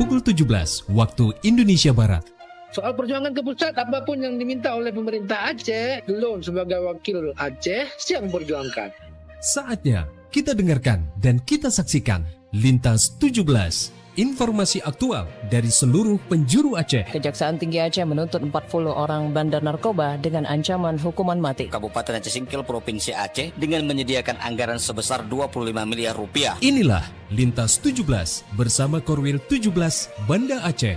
pukul 17 waktu Indonesia Barat. Soal perjuangan ke pusat, apapun yang diminta oleh pemerintah Aceh, Lon sebagai wakil Aceh siap memperjuangkan. Saatnya kita dengarkan dan kita saksikan Lintas 17, informasi aktual dari seluruh penjuru Aceh. Kejaksaan Tinggi Aceh menuntut 40 orang bandar narkoba dengan ancaman hukuman mati. Kabupaten Aceh Singkil Provinsi Aceh dengan menyediakan anggaran sebesar 25 miliar rupiah. Inilah Lintas 17 bersama Korwil 17 Banda Aceh.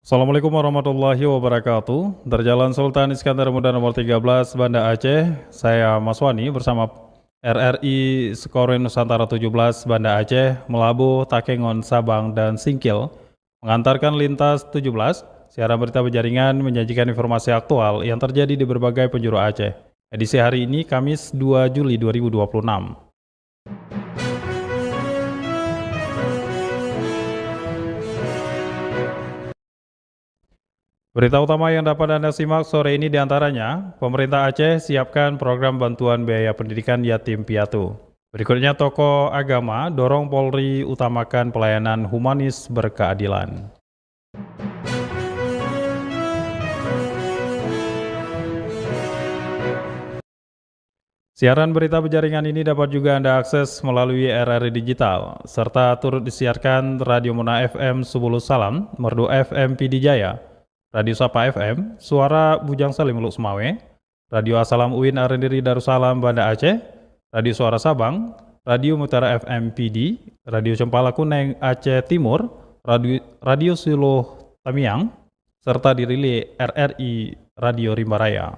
Assalamualaikum warahmatullahi wabarakatuh. Terjalan Sultan Iskandar Muda nomor 13 Banda Aceh. Saya Mas Wani bersama RRI Sekorin Nusantara 17 Banda Aceh, Melabu, Takengon, Sabang, dan Singkil mengantarkan Lintas 17, siaran berita berjaringan menyajikan informasi aktual yang terjadi di berbagai penjuru Aceh. Edisi hari ini Kamis 2 Juli 2026. Berita utama yang dapat Anda simak sore ini diantaranya, pemerintah Aceh siapkan program bantuan biaya pendidikan yatim piatu. Berikutnya tokoh agama dorong Polri utamakan pelayanan humanis berkeadilan. Siaran berita berjaringan ini dapat juga Anda akses melalui RRI Digital, serta turut disiarkan Radio Muna FM Subulu Salam, Merdu FM Pidi Jaya, Radio Sapa FM, Suara Bujang Salim Luk Semawe, Radio Asalam Uin Arendiri Darussalam Banda Aceh, Radio Suara Sabang, Radio Mutara FM PD, Radio Cempala Kuneng Aceh Timur, Radio Suluh Tamiang, serta dirilis RRI Radio Rimba Raya.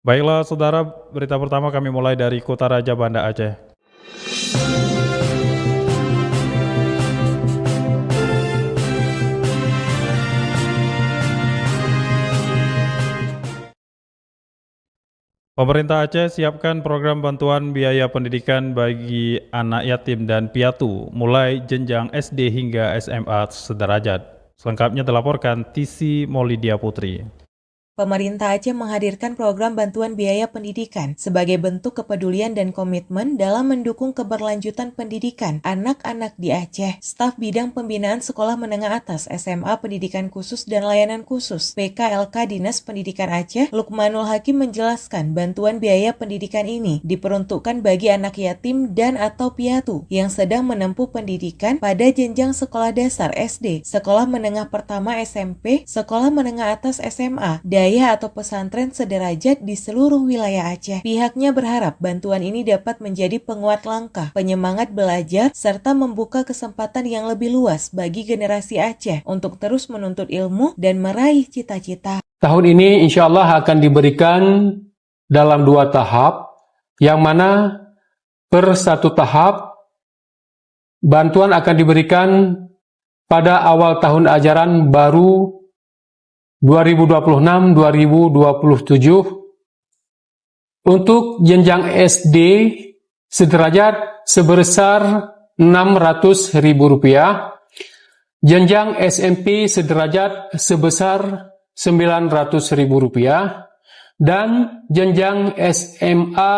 Baiklah saudara, berita pertama kami mulai dari Kota Raja Banda Aceh. Pemerintah Aceh siapkan program bantuan biaya pendidikan bagi anak yatim dan piatu mulai jenjang SD hingga SMA sederajat. Selengkapnya dilaporkan Tisi Maulidia Putri. Pemerintah Aceh menghadirkan program bantuan biaya pendidikan sebagai bentuk kepedulian dan komitmen dalam mendukung keberlanjutan pendidikan anak-anak di Aceh. Staf Bidang Pembinaan Sekolah Menengah Atas SMA Pendidikan Khusus dan Layanan Khusus PKLK Dinas Pendidikan Aceh, Lukmanul Hakim menjelaskan bantuan biaya pendidikan ini diperuntukkan bagi anak yatim dan atau piatu yang sedang menempuh pendidikan pada jenjang sekolah dasar SD, sekolah menengah pertama SMP, sekolah menengah atas SMA, daya atau pesantren sederajat di seluruh wilayah Aceh. Pihaknya berharap bantuan ini dapat menjadi penguat langkah, penyemangat belajar, serta membuka kesempatan yang lebih luas bagi generasi Aceh untuk terus menuntut ilmu dan meraih cita-cita. Tahun ini insya Allah akan diberikan dalam 2 tahap, yang mana per 1 tahap bantuan akan diberikan pada awal tahun ajaran baru 2026-2027 untuk jenjang SD sederajat sebesar Rp600.000, jenjang SMP sederajat sebesar Rp900.000, dan jenjang SMA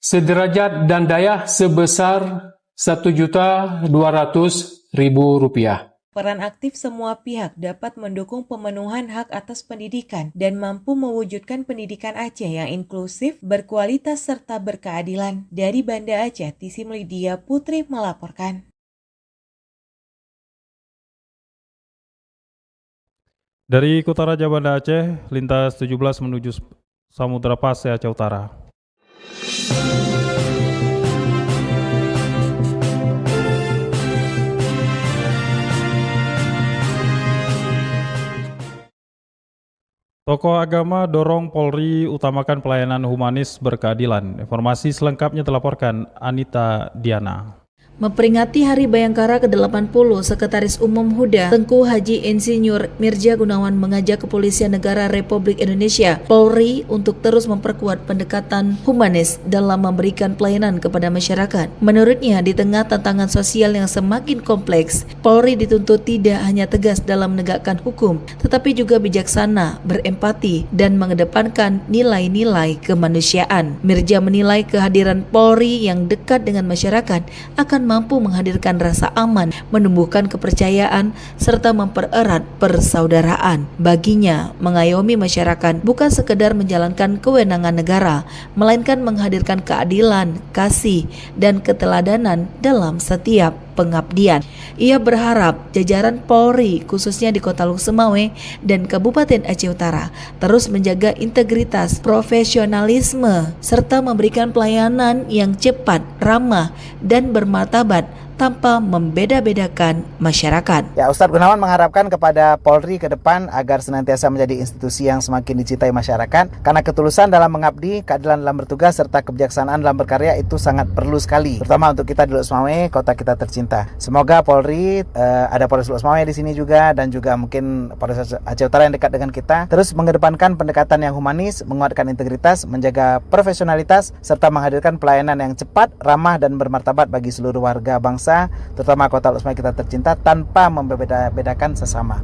sederajat dan daya sebesar Rp1.200.000. Peran aktif semua pihak dapat mendukung pemenuhan hak atas pendidikan dan mampu mewujudkan pendidikan Aceh yang inklusif, berkualitas, serta berkeadilan. Dari Banda Aceh, Tisi Maulidia Putri melaporkan. Dari Kota Raja Banda Aceh, Lintas 17 menuju Samudra Pasai Aceh Utara. Tokoh agama dorong Polri utamakan pelayanan humanis berkeadilan. Informasi selengkapnya dilaporkan Anita Diana. Memperingati Hari Bayangkara ke-80, Sekretaris Umum Huda Tengku Haji Insinyur Mirja Gunawan mengajak Kepolisian Negara Republik Indonesia Polri untuk terus memperkuat pendekatan humanis dalam memberikan pelayanan kepada masyarakat. Menurutnya, di tengah tantangan sosial yang semakin kompleks, Polri dituntut tidak hanya tegas dalam menegakkan hukum, tetapi juga bijaksana, berempati, dan mengedepankan nilai-nilai kemanusiaan. Mirja menilai kehadiran Polri yang dekat dengan masyarakat akan mampu menghadirkan rasa aman, menumbuhkan kepercayaan, serta mempererat persaudaraan. Baginya, mengayomi masyarakat bukan sekedar menjalankan kewenangan negara, melainkan menghadirkan keadilan, kasih, dan keteladanan dalam setiap pengabdian. Ia berharap jajaran Polri khususnya di Kota Luk Semawe dan Kabupaten Aceh Utara terus menjaga integritas, profesionalisme, serta memberikan pelayanan yang cepat, ramah, dan bermartabat tanpa membeda-bedakan masyarakat. Ya, Ustadz Gunawan mengharapkan kepada Polri ke depan agar senantiasa menjadi institusi yang semakin dicintai masyarakat, karena ketulusan dalam mengabdi, keadilan dalam bertugas, serta kebijaksanaan dalam berkarya itu sangat perlu sekali, terutama untuk kita di Luk Semawe, kota kita tercinta. Semoga Polri, ada Polres Luk Semawe di sini juga, dan juga mungkin Polres Aceh Utara yang dekat dengan kita, terus mengedepankan pendekatan yang humanis, menguatkan integritas, menjaga profesionalitas, serta menghadirkan pelayanan yang cepat, ramah, dan bermartabat bagi seluruh warga bangsa, terutama kota Luk Semawe kita tercinta, tanpa membeda-bedakan sesama.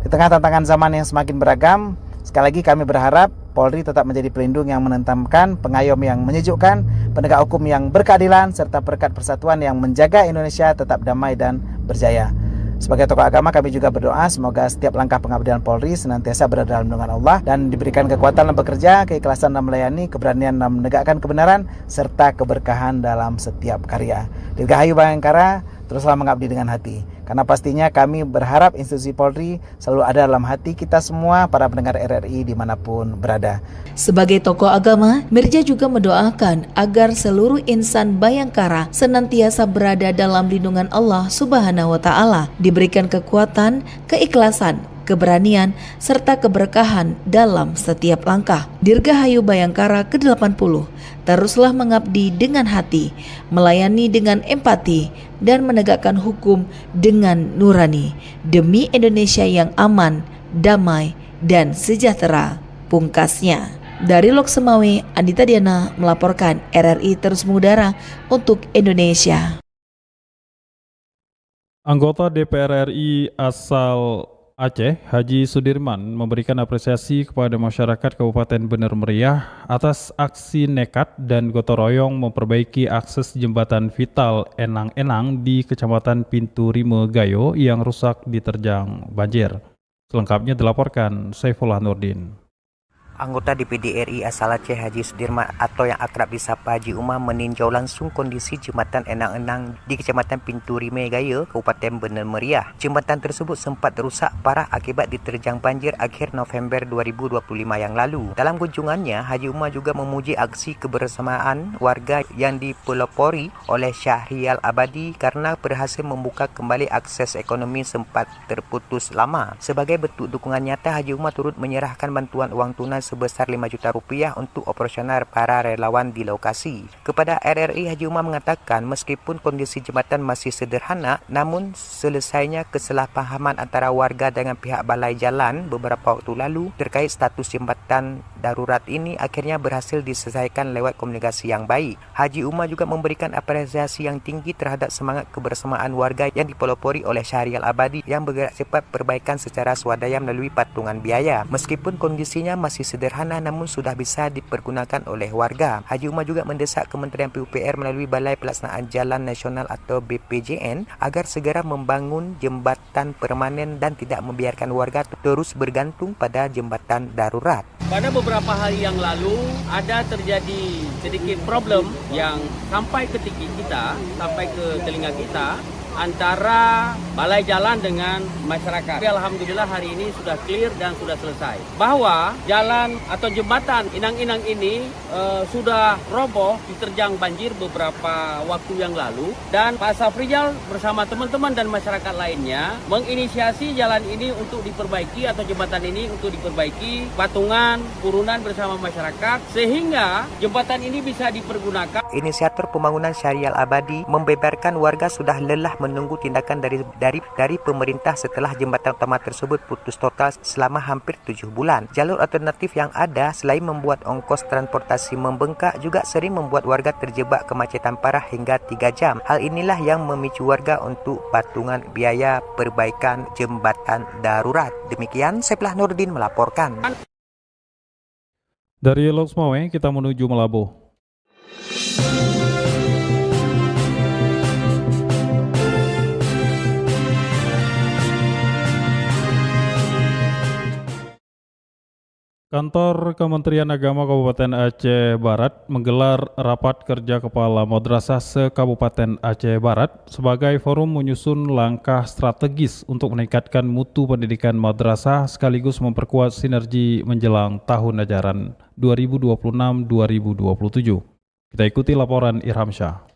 Di tengah tantangan zaman yang semakin beragam, sekali lagi kami berharap Polri tetap menjadi pelindung yang menentamkan, pengayom yang menyejukkan, penegak hukum yang berkeadilan, serta perekat persatuan yang menjaga Indonesia tetap damai dan berjaya. Sebagai tokoh agama, kami juga berdoa semoga setiap langkah pengabdian Polri senantiasa berada dalam lindungan Allah dan diberikan kekuatan dalam bekerja, keikhlasan dalam melayani, keberanian dalam menegakkan kebenaran, serta keberkahan dalam setiap karya. Dirgahayu Bayangkara, teruslah mengabdi dengan hati. Karena pastinya kami berharap institusi Polri selalu ada dalam hati kita semua, para pendengar RRI dimanapun berada. Sebagai tokoh agama, Mirja juga mendoakan agar seluruh insan Bayangkara senantiasa berada dalam lindungan Allah Subhanahu wa Ta'ala, diberikan kekuatan, keikhlasan, keberanian, serta keberkahan dalam setiap langkah. Dirgahayu Bayangkara ke-80, teruslah mengabdi dengan hati, melayani dengan empati, dan menegakkan hukum dengan nurani, demi Indonesia yang aman, damai, dan sejahtera, pungkasnya. Dari Luk Semawe, Andita Diana melaporkan RRI terus mengudara untuk Indonesia. Anggota DPR RI asal Aceh, Haji Sudirman, memberikan apresiasi kepada masyarakat Kabupaten Bener Meriah atas aksi nekat dan gotong royong memperbaiki akses jembatan vital Enang-Enang di Kecamatan Pintu Rime Gayo yang rusak diterjang banjir. Selengkapnya dilaporkan Saifullah Nurdin. Anggota DPD RI asal Aceh Haji Sudirman atau yang akrab disapa Haji Umar meninjau langsung kondisi jembatan Enang-Enang di Kecamatan Pintu Rime Gaya, Kabupaten Bener Meriah. Jembatan tersebut sempat rusak parah akibat diterjang banjir akhir November 2025 yang lalu. Dalam kunjungannya, Haji Umar juga memuji aksi kebersamaan warga yang dipelopori oleh Syahrial Abadi karena berhasil membuka kembali akses ekonomi sempat terputus lama. Sebagai bentuk dukungan nyata, Haji Umar turut menyerahkan bantuan uang tunai sebesar 5 juta rupiah untuk operasional para relawan di lokasi. Kepada RRI, Haji Umar mengatakan meskipun kondisi jembatan masih sederhana, namun selesainya kesalahpahaman antara warga dengan pihak balai jalan beberapa waktu lalu terkait status jembatan darurat ini akhirnya berhasil diselesaikan lewat komunikasi yang baik. Haji Umar juga memberikan apresiasi yang tinggi terhadap semangat kebersamaan warga yang dipelopori oleh Syahrial Abadi yang bergerak cepat perbaikan secara swadaya melalui patungan biaya. Meskipun kondisinya masih sederhana namun sudah bisa dipergunakan oleh warga. Haji Umar juga mendesak Kementerian PUPR melalui Balai Pelaksanaan Jalan Nasional atau BPJN agar segera membangun jembatan permanen dan tidak membiarkan warga terus bergantung pada jembatan darurat. Pada beberapa hari yang lalu ada terjadi sedikit problem yang sampai ke telinga kita antara balai jalan dengan masyarakat. Tapi alhamdulillah hari ini sudah clear dan sudah selesai. Bahwa jalan atau jembatan Inang-Inang ini sudah roboh diterjang banjir beberapa waktu yang lalu, dan Pak Safrijal bersama teman-teman dan masyarakat lainnya menginisiasi jalan ini untuk diperbaiki atau jembatan ini untuk diperbaiki, patungan, urunan bersama masyarakat sehingga jembatan ini bisa dipergunakan. Inisiator pembangunan Syarial Abadi membeberkan warga sudah lelah menunggu tindakan dari pemerintah setelah jembatan utama tersebut putus total selama hampir 7 bulan. Jalur alternatif yang ada selain membuat ongkos transportasi membengkak juga sering membuat warga terjebak kemacetan parah hingga 3 jam. Hal inilah yang memicu warga untuk patungan biaya perbaikan jembatan darurat. Demikian Seplah Nurdin melaporkan. Dari Loksmawe kita menuju Melabuh. Kantor Kementerian Agama Kabupaten Aceh Barat menggelar rapat kerja kepala madrasah se-Kabupaten Aceh Barat sebagai forum menyusun langkah strategis untuk meningkatkan mutu pendidikan madrasah sekaligus memperkuat sinergi menjelang tahun ajaran 2026-2027. Kita ikuti laporan Irham Syah.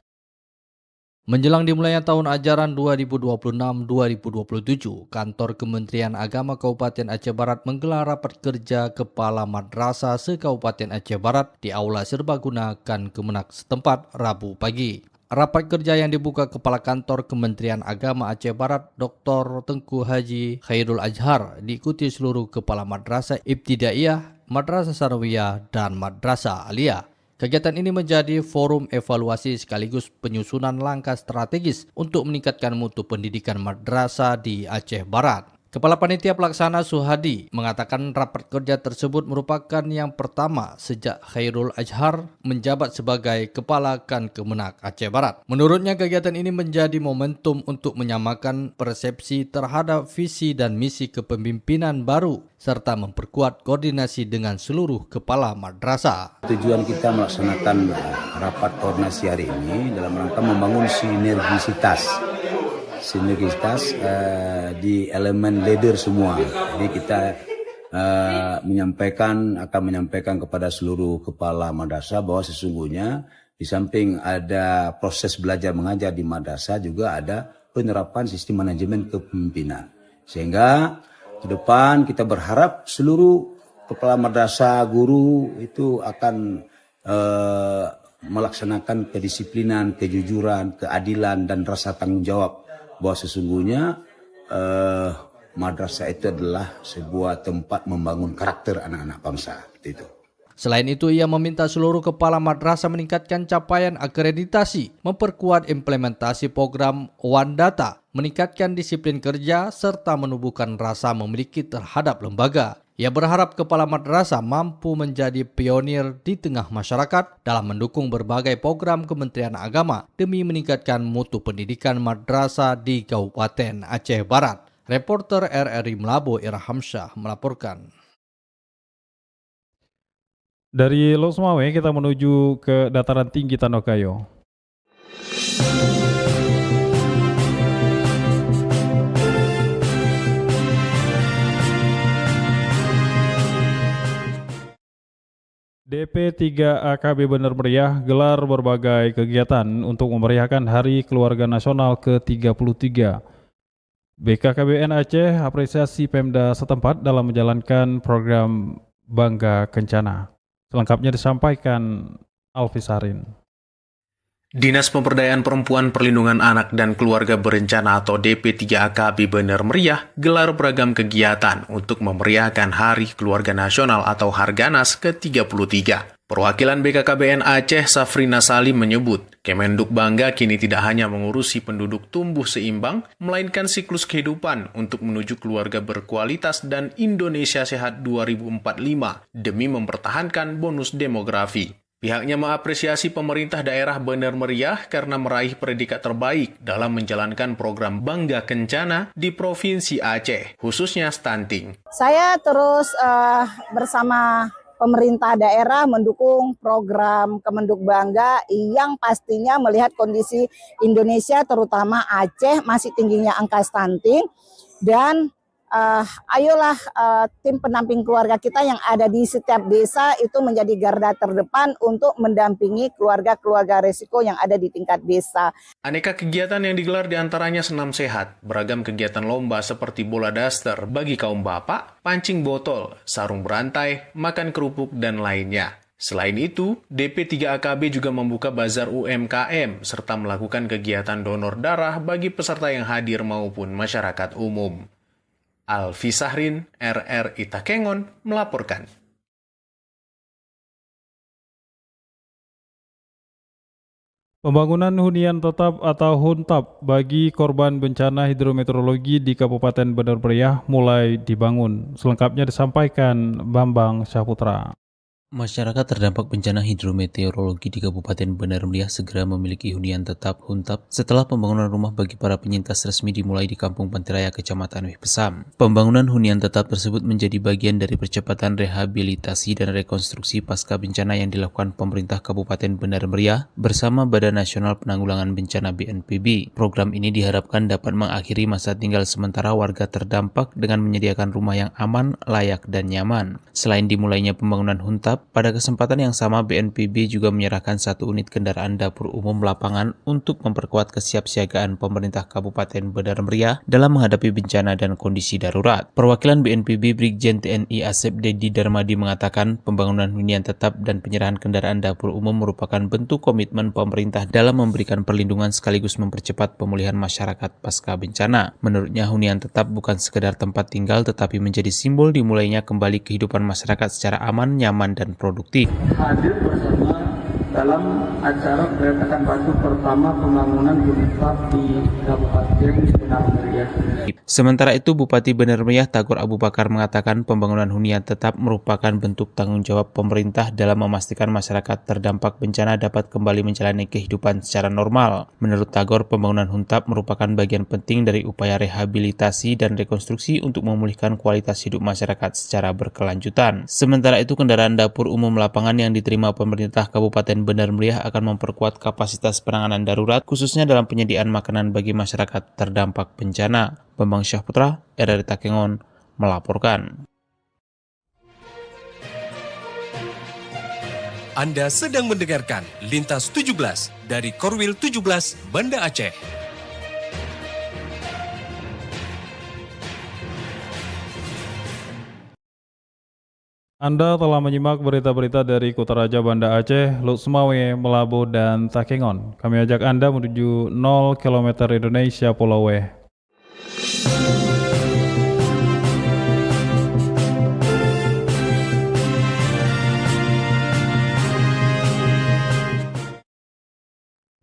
Menjelang dimulainya tahun ajaran 2026-2027, Kantor Kementerian Agama Kabupaten Aceh Barat menggelar rapat kerja Kepala Madrasah se-Kabupaten Aceh Barat di Aula Serbaguna Kemenak setempat Rabu pagi. Rapat kerja yang dibuka Kepala Kantor Kementerian Agama Aceh Barat, Dr. Tengku Haji Khairul Azhar, diikuti seluruh Kepala Madrasah Ibtidaiyah, Madrasah Sanawiyah, dan Madrasah Aliyah. Kegiatan ini menjadi forum evaluasi sekaligus penyusunan langkah strategis untuk meningkatkan mutu pendidikan madrasah di Aceh Barat. Kepala Panitia Pelaksana Suhadi mengatakan rapat kerja tersebut merupakan yang pertama sejak Khairul Azhar menjabat sebagai Kepala Kemenak Aceh Barat. Menurutnya kegiatan ini menjadi momentum untuk menyamakan persepsi terhadap visi dan misi kepemimpinan baru serta memperkuat koordinasi dengan seluruh kepala madrasah. Tujuan kita melaksanakan rapat koordinasi hari ini dalam rangka membangun sinergisitas di elemen leader semua. Jadi kita akan menyampaikan kepada seluruh kepala madrasah bahwa sesungguhnya di samping ada proses belajar mengajar di madrasah juga ada penerapan sistem manajemen kepemimpinan. Sehingga ke depan kita berharap seluruh kepala madrasah, guru itu akan melaksanakan kedisiplinan, kejujuran, keadilan dan rasa tanggung jawab bahwa sesungguhnya madrasah itu adalah sebuah tempat membangun karakter anak-anak bangsa. Itu. Selain itu, ia meminta seluruh kepala madrasah meningkatkan capaian akreditasi, memperkuat implementasi program One Data, meningkatkan disiplin kerja, serta menumbuhkan rasa memiliki terhadap lembaga. Ia berharap kepala madrasah mampu menjadi pionir di tengah masyarakat dalam mendukung berbagai program Kementerian Agama demi meningkatkan mutu pendidikan madrasah di Kabupaten Aceh Barat. Reporter RRI Melabuh Irham Syah melaporkan. Dari Loksmawe kita menuju ke dataran tinggi Tanokayo. DP 3 AKB Bener Meriah gelar berbagai kegiatan untuk memeriahkan Hari Keluarga Nasional ke-33. BKKBN Aceh apresiasi Pemda setempat dalam menjalankan program Bangga Kencana. Selengkapnya disampaikan Alfi Sarin. Dinas Pemberdayaan Perempuan Perlindungan Anak dan Keluarga Berencana atau DP3AK Bener Meriah gelar beragam kegiatan untuk memeriahkan Hari Keluarga Nasional atau Harganas ke-33. Perwakilan BKKBN Aceh Safrina Salim menyebut, Kemenduk Bangga kini tidak hanya mengurusi penduduk tumbuh seimbang, melainkan siklus kehidupan untuk menuju keluarga berkualitas dan Indonesia Sehat 2045 demi mempertahankan bonus demografi. Pihaknya mengapresiasi pemerintah daerah Bener Meriah karena meraih predikat terbaik dalam menjalankan program Bangga Kencana di Provinsi Aceh, khususnya stunting. Saya terus bersama pemerintah daerah mendukung program Kemenduk Bangga yang pastinya melihat kondisi Indonesia terutama Aceh masih tingginya angka stunting, dan ayolah tim pendamping keluarga kita yang ada di setiap desa itu menjadi garda terdepan untuk mendampingi keluarga-keluarga resiko yang ada di tingkat desa. Aneka kegiatan yang digelar diantaranya senam sehat, beragam kegiatan lomba seperti bola daster bagi kaum bapak, pancing botol, sarung berantai, makan kerupuk, dan lainnya. Selain itu, DP3AKB juga membuka bazar UMKM serta melakukan kegiatan donor darah bagi peserta yang hadir maupun masyarakat umum. Alfi Sahrin, RRI Takengon, melaporkan. Pembangunan hunian tetap atau HUNTAP bagi korban bencana hidrometeorologi di Kabupaten Bener Meriah mulai dibangun. Selengkapnya disampaikan Bambang Syahputra. Masyarakat terdampak bencana hidrometeorologi di Kabupaten Bener Meriah segera memiliki hunian tetap HUNTAP setelah pembangunan rumah bagi para penyintas resmi dimulai di Kampung Pantiraya, Kecamatan Wih Pesam. Pembangunan hunian tetap tersebut menjadi bagian dari percepatan rehabilitasi dan rekonstruksi pasca bencana yang dilakukan pemerintah Kabupaten Bener Meriah bersama Badan Nasional Penanggulangan Bencana BNPB. Program ini diharapkan dapat mengakhiri masa tinggal sementara warga terdampak dengan menyediakan rumah yang aman, layak, dan nyaman. Selain dimulainya pembangunan HUNTAP, pada kesempatan yang sama BNPB juga menyerahkan 1 unit kendaraan dapur umum lapangan untuk memperkuat kesiapsiagaan pemerintah Kabupaten Bener Meriah dalam menghadapi bencana dan kondisi darurat. Perwakilan BNPB Brigjen TNI Asep Dedi Darmadi mengatakan pembangunan hunian tetap dan penyerahan kendaraan dapur umum merupakan bentuk komitmen pemerintah dalam memberikan perlindungan sekaligus mempercepat pemulihan masyarakat pasca bencana. Menurutnya hunian tetap bukan sekedar tempat tinggal tetapi menjadi simbol dimulainya kembali kehidupan masyarakat secara aman, nyaman, dan produktif. Hadir bersama dalam acara peletakan batu pertama pembangunan HUNTAP di Kabupaten Bener Meriah. Sementara itu, Bupati Bener Meriah Tagor Abu Bakar mengatakan pembangunan hunian tetap merupakan bentuk tanggung jawab pemerintah dalam memastikan masyarakat terdampak bencana dapat kembali menjalani kehidupan secara normal. Menurut Tagor, pembangunan HUNTAP merupakan bagian penting dari upaya rehabilitasi dan rekonstruksi untuk memulihkan kualitas hidup masyarakat secara berkelanjutan. Sementara itu, kendaraan dapur umum lapangan yang diterima pemerintah Kabupaten Bener Meriah akan memperkuat kapasitas penanganan darurat khususnya dalam penyediaan makanan bagi masyarakat terdampak bencana. Bambang Syahputra, RRI Takengon, melaporkan. Anda sedang mendengarkan Lintas 17 dari Korwil 17 Banda Aceh. Anda telah menyimak berita-berita dari Kutaraja Banda Aceh, Lutsmawe, Melabu, dan Takengon. Kami ajak Anda menuju 0 km Indonesia Pulau W.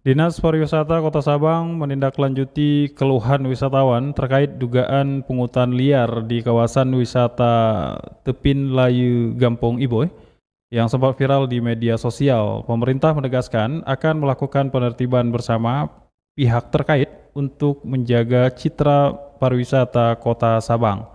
Dinas Pariwisata Kota Sabang menindaklanjuti keluhan wisatawan terkait dugaan pungutan liar di kawasan wisata Tepin Layu Gampong Iboy yang sempat viral di media sosial. Pemerintah menegaskan akan melakukan penertiban bersama pihak terkait untuk menjaga citra pariwisata Kota Sabang.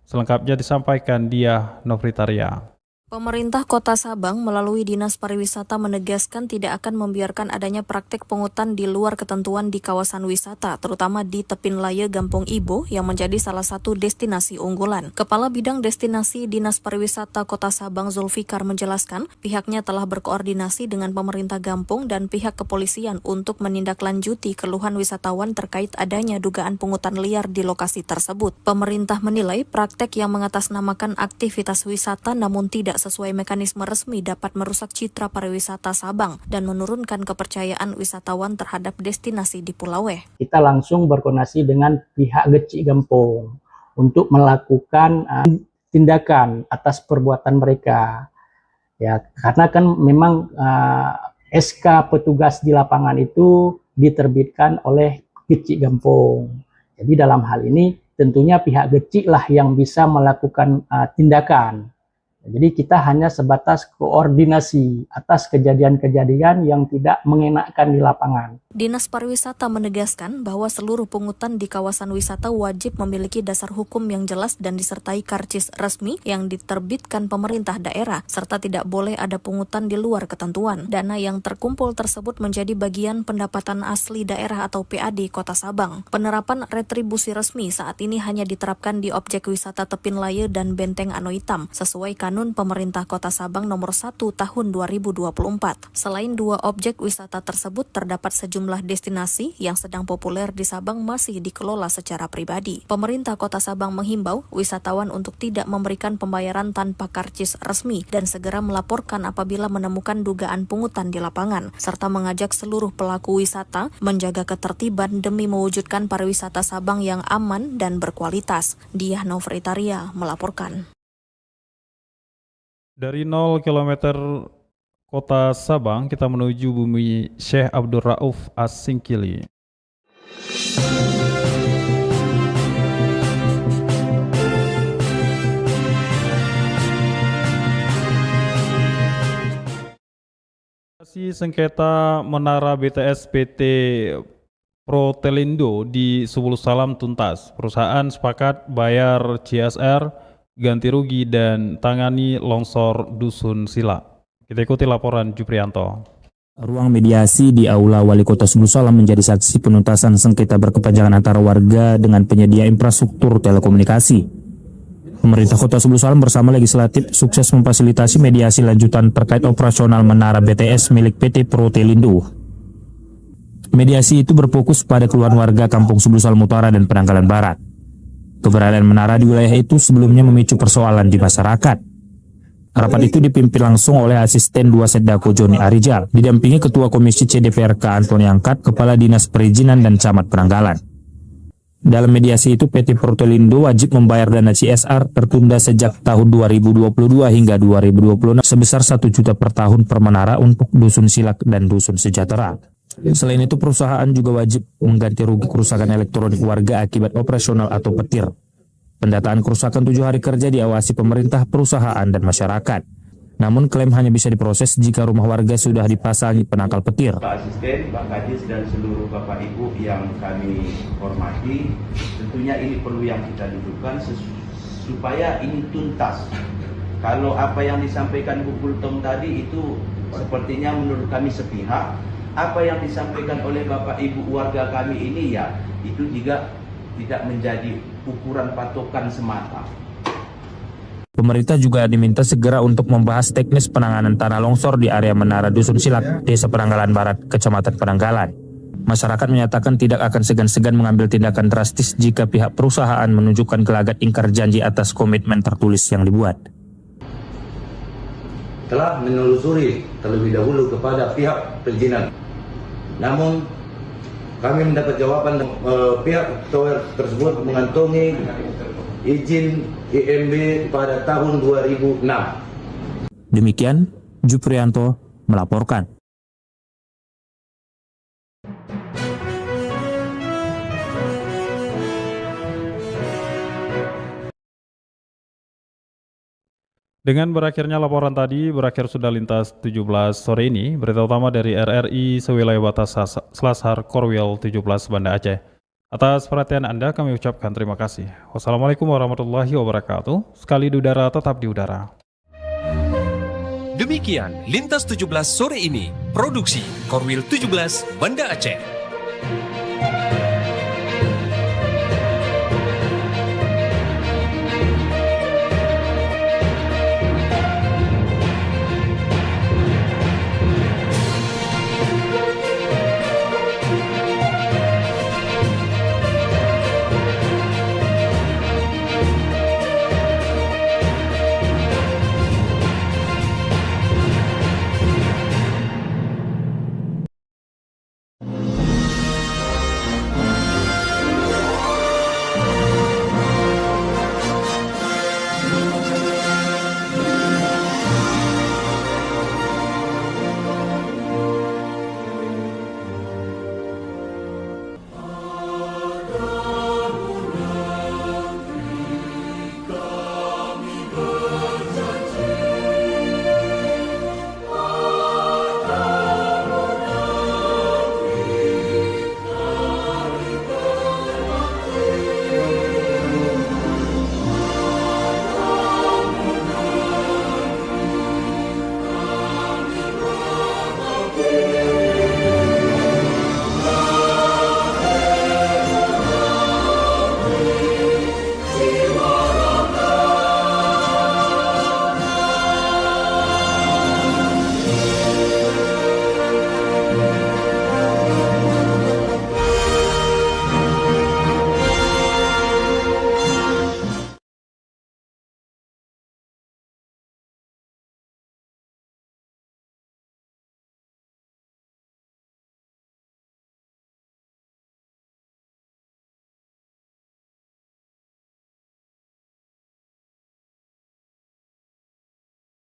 Selengkapnya disampaikan Diah Novritaria. Pemerintah Kota Sabang melalui Dinas Pariwisata menegaskan tidak akan membiarkan adanya praktik pungutan di luar ketentuan di kawasan wisata, terutama di Tepin Laya Gampong Ibo yang menjadi salah satu destinasi unggulan. Kepala Bidang Destinasi Dinas Pariwisata Kota Sabang Zulfikar menjelaskan, pihaknya telah berkoordinasi dengan pemerintah Gampong dan pihak kepolisian untuk menindaklanjuti keluhan wisatawan terkait adanya dugaan pungutan liar di lokasi tersebut. Pemerintah menilai praktek yang mengatasnamakan aktivitas wisata namun tidak sesuai mekanisme resmi dapat merusak citra pariwisata Sabang dan menurunkan kepercayaan wisatawan terhadap destinasi di Pulau W. Kita langsung berkoordinasi dengan pihak Gecik Gampong untuk melakukan tindakan atas perbuatan mereka. Ya, karena kan memang SK petugas di lapangan itu diterbitkan oleh Gecik Gampong. Jadi dalam hal ini tentunya pihak Gecik lah yang bisa melakukan tindakan. Jadi kita hanya sebatas koordinasi atas kejadian-kejadian yang tidak mengenakkan di lapangan. Dinas Pariwisata menegaskan bahwa seluruh pungutan di kawasan wisata wajib memiliki dasar hukum yang jelas dan disertai karcis resmi yang diterbitkan pemerintah daerah, serta tidak boleh ada pungutan di luar ketentuan. Dana yang terkumpul tersebut menjadi bagian pendapatan asli daerah atau PAD Kota Sabang. Penerapan retribusi resmi saat ini hanya diterapkan di objek wisata Tepin Laye dan Benteng Anoitam, sesuai Kanun Pemerintah Kota Sabang nomor 1 tahun 2024. Selain dua objek wisata tersebut, terdapat sejumlah destinasi yang sedang populer di Sabang masih dikelola secara pribadi. Pemerintah Kota Sabang menghimbau wisatawan untuk tidak memberikan pembayaran tanpa karcis resmi dan segera melaporkan apabila menemukan dugaan pungutan di lapangan, serta mengajak seluruh pelaku wisata menjaga ketertiban demi mewujudkan pariwisata Sabang yang aman dan berkualitas. Diah Novritaria melaporkan. Dari 0 km Kota Sabang, kita menuju bumi Syekh Abdul Rauf As-Singkili. Sengketa Menara BTS PT Protelindo di Subul Salam tuntas. Perusahaan sepakat bayar CSR, ganti rugi, dan tangani longsor Dusun Sila. Kita ikuti laporan Juprianto. Ruang mediasi di Aula Wali Kota Subul Salam menjadi saksi penuntasan sengketa berkepanjangan antara warga dengan penyedia infrastruktur telekomunikasi. Pemerintah Kota Subul Salam bersama legislatif sukses memfasilitasi mediasi lanjutan terkait operasional menara BTS milik PT Protelindo. Mediasi itu berfokus pada keluhan warga Kampung Subul Salam Utara dan Penanggalan Barat. Keberadaan menara di wilayah itu sebelumnya memicu persoalan di masyarakat. Rapat itu dipimpin langsung oleh Asisten 2 Setdako Joni Arijal, didampingi Ketua Komisi CDPRK Antoni Angkat, Kepala Dinas Perizinan dan Camat Penanggalan. Dalam mediasi itu, PT Protelindo wajib membayar dana CSR tertunda sejak tahun 2022 hingga 2026 sebesar 1 juta per tahun per menara untuk Dusun Silak dan Dusun Sejahtera. Selain itu, perusahaan juga wajib mengganti rugi kerusakan elektronik warga akibat operasional atau petir. Pendataan kerusakan 7 hari kerja diawasi pemerintah, perusahaan, dan masyarakat. Namun klaim hanya bisa diproses jika rumah warga sudah dipasangi penangkal petir. Pak Asisten, Pak Kadis, dan seluruh Bapak Ibu yang kami hormati, tentunya ini perlu yang kita dudukkan supaya ini tuntas. Kalau apa yang disampaikan Bu Kultom tadi itu sepertinya menurut kami sepihak. Apa yang disampaikan oleh Bapak Ibu warga kami ini ya itu juga tidak menjadi ukuran patokan semata. Pemerintah juga diminta segera untuk membahas teknis penanganan tanah longsor di area Menara Dusun Silak, Desa Penanggalan Barat, Kecamatan Penanggalan. Masyarakat menyatakan tidak akan segan-segan mengambil tindakan drastis jika pihak perusahaan menunjukkan gelagat ingkar janji atas komitmen tertulis yang dibuat. Telah menelusuri terlebih dahulu kepada pihak perizinan. Namun kami mendapat jawaban pihak tower tersebut mengantongi izin IMB pada tahun 2006. Demikian, Juprianto melaporkan. Dengan berakhirnya laporan tadi, berakhir sudah lintas 17 sore ini. Berita utama dari RRI sewilayah batas Selasar Korwil 17 Banda Aceh. Atas perhatian Anda kami ucapkan terima kasih. Wassalamualaikum warahmatullahi wabarakatuh. Sekali di udara tetap di udara. Demikian lintas 17 sore ini. Produksi Korwil 17 Banda Aceh.